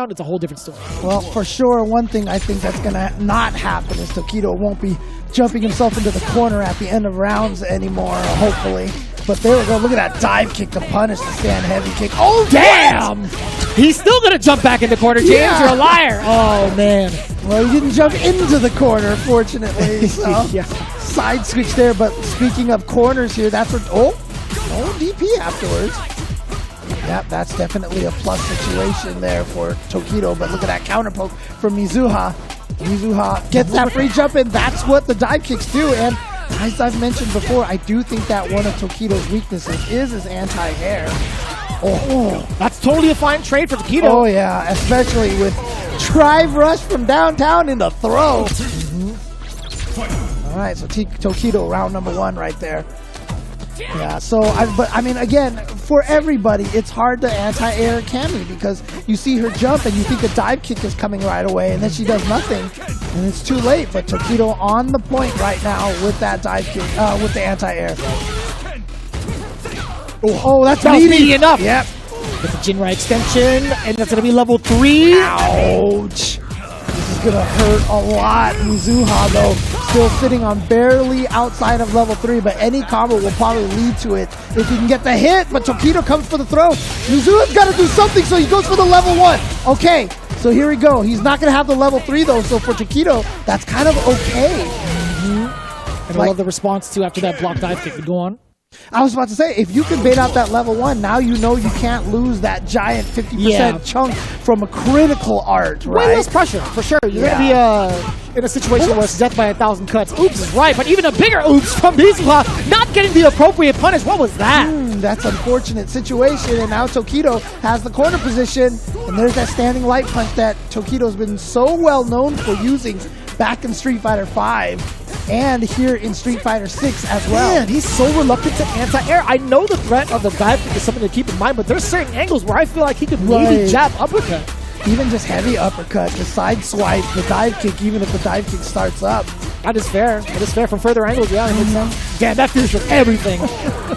it's a whole different story. Well, for sure, one thing I think that's going to not happen is Tokido won't be jumping himself into the corner at the end of rounds anymore, hopefully. But there we go. Look at that dive kick to punish the stand heavy kick. Oh, damn! He's still going to jump back in the corner. James, Yeah. you're a liar. Oh, man. Well, he didn't jump into the corner, fortunately. So Yeah. side switch there. But speaking of corners here, that's what. Oh, DP afterwards. Yep, that's definitely a plus situation there for Tokido. But look at that counter poke from Mizuha. Mizuha gets that free jump in. That's what the dive kicks do. And as I've mentioned before, I do think that one of Tokido's weaknesses is his anti-air. Oh, that's totally a fine trade for Tokido. Oh, yeah, especially with drive rush from downtown into throw. All right, so Tokido, round number 1 right there. Yeah, so, I mean, again, for everybody, it's hard to anti-air Cammy because you see her jump and you think a dive kick is coming right away and then she does nothing and it's too late. But Tokido on the point right now with that dive kick, with the anti-air. Oh, that's meaty enough. Yep. With the Jinrai extension, and that's going to be level 3. Ouch. This is going to hurt a lot. Mizuha, though, still sitting on barely outside of level 3, but any combo will probably lead to it if he can get the hit. But Tokido comes for the throw. Mizuha's got to do something, so he goes for the level 1. Okay, so here we go. He's not going to have the level 3, though, so for Tokido, that's kind of okay. And I love the response, too, after that block dive kick. Go on. I was about to say, if you can bait out that level 1, now you know you can't lose that giant 50% chunk from a critical art, right? Way less pressure, for sure. You're going to be in a situation where it's death by 1,000 cuts. Oops is right, but even a bigger oops from Mizuha, not getting the appropriate punish. What was that? That's an unfortunate situation, and now Tokido has the corner position, and there's that standing light punch that Tokido's been so well known for using back in Street Fighter V. And here in Street Fighter 6 as well. Man, he's so reluctant to anti-air. I know the threat of the dive kick is something to keep in mind, but there's certain angles where I feel like he could maybe jab uppercut. Even just heavy uppercut, the side swipe, the dive kick, even if the dive kick starts up. That is fair. That is fair from further angles. Yeah, it makes sense. Damn, that finishes everything.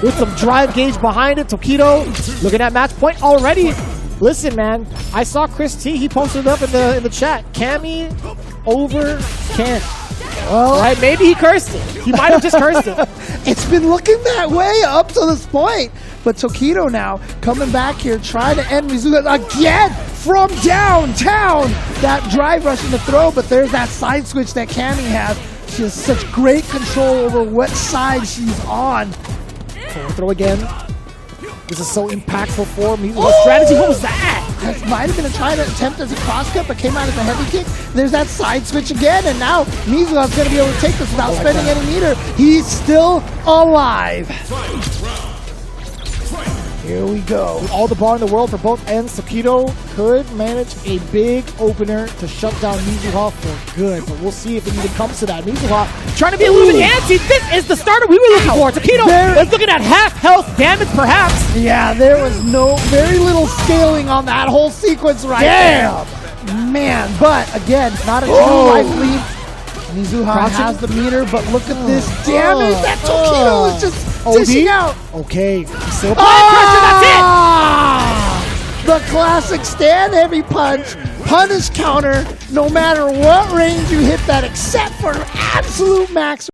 With some drive gauge behind it, Tokido looking at match point already. Listen, man, I saw Chris T. He posted it up in the chat. Cammy over Ken. Well, right, maybe he cursed it. He might have just cursed it. It's been looking that way up to this point. But Tokido now coming back here, trying to end Mizuha again from downtown. That drive rush in the throw, but there's that side switch that Cammy has. She has such great control over what side she's on. Throw again. This is so impactful for me. What strategy? What was that? That might have been a try to attempt as a cross-cut, but came out as a heavy kick. There's that side switch again, and now Mizuha's going to be able to take this without spending any meter. He's still alive. Here we go. With all the bar in the world for both ends, Tokido could manage a big opener to shut down Mizuha for good, but we'll see if it even comes to that. Mizuha trying to be a little bit antsy. This is the starter we were looking for. Tokido is looking at half health damage, perhaps. Yeah, there was very little scaling on that whole sequence right there. Man, but again, not a true life lead. Mizuha has the meter, but look at this damage that Tokido is just dishing out. Okay, still applying pressure, that's it! The classic stand heavy punch, punish counter, no matter what range you hit that except for absolute max